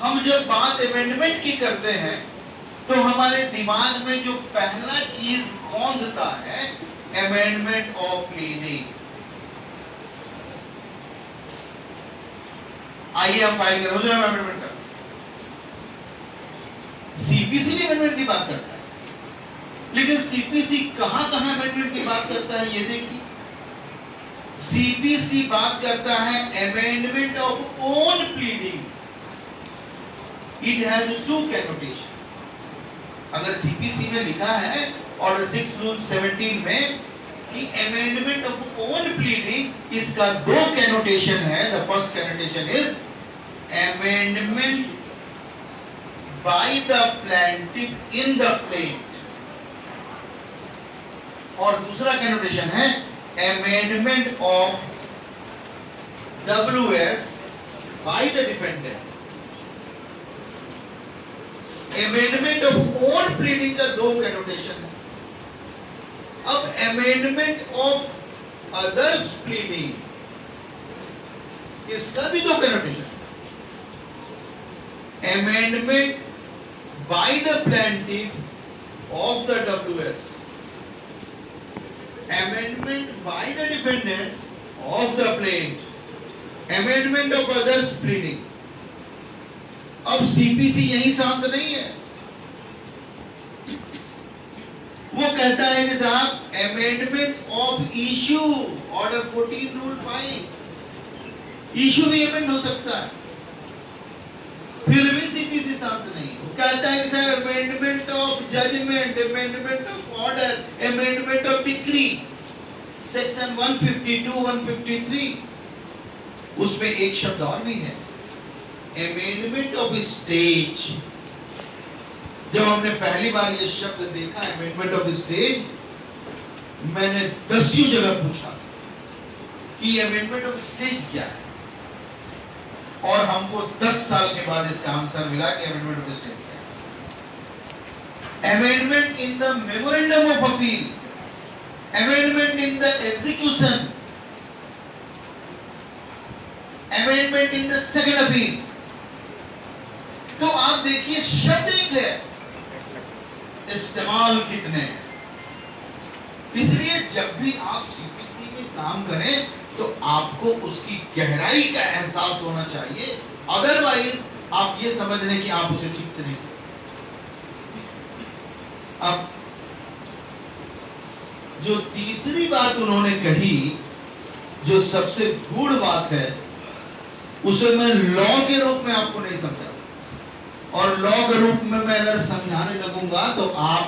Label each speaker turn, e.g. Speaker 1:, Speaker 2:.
Speaker 1: हम जब बात अमेंडमेंट की करते हैं तो हमारे दिमाग में जो पहला चीज कौंधता है, अमेंडमेंट ऑफ प्लीडिंग। आइए हम फाइल करें, जो अमेंडमेंट कर, सीपीसी भी अमेंडमेंट की बात करता है, लेकिन सीपीसी कहां कहां अमेंडमेंट की बात करता है ये देखिए। सीपीसी बात करता है amendment of own pleading. It has two connotation. अगर सीपीसी में लिखा है ऑर्डर 6 रूल 17 में कि अमेंडमेंट ऑफ ओन प्लीडिंग, इसका दो कैनोटेशन है। The first connotation is amendment by the plaintiff in the plaint, और दूसरा कैनोटेशन है amendment of WS by the defendant. Amendment of own pleading का दो कैनोटेशन है। अब अमेंडमेंट ऑफ अदर्स प्लीडिंग, इसका भी दो connotation. Amendment by the plaintiff of the WS, amendment by the defendant of the plaintiff, amendment of others pleading। अब CPC यही शांत नहीं है, वो कहता है कि साहब amendment of issue, order 14 rule 5, issue भी अमेंड हो सकता है, फिर भी सीपीसी शांत नहीं। कहता है कि साहब amendment of judgement, amendment of order, amendment of decree, section 152 153, उसमें एक शब्द और भी है, अमेंडमेंट ऑफ स्टेज। जब हमने पहली बार ये शब्द देखा अमेंडमेंट ऑफ स्टेज, मैंने 10 जगह पूछा कि अमेंडमेंट ऑफ स्टेज क्या है, और हमको 10 साल के बाद इसका आंसर मिला कि अमेंडमेंट ऑफ स्टेज क्या है। Amendment in the memorandum of appeal, amendment in the execution, amendment in the second appeal. तो आप देखिए शब्द एक है, इस्तेमाल कितने हैं। इसलिए जब भी आप सीपीसी में काम करें तो आपको उसकी गहराई का एहसास होना चाहिए, अदरवाइज आप ये समझ लें कि आप उसे ठीक से नहीं समझ। अब जो तीसरी बात उन्होंने कही, जो सबसे गूढ़ बात है, उसे मैं लॉ के रूप में आपको नहीं समझा सकता, और लॉ के रूप में मैं अगर समझाने लगूंगा तो आप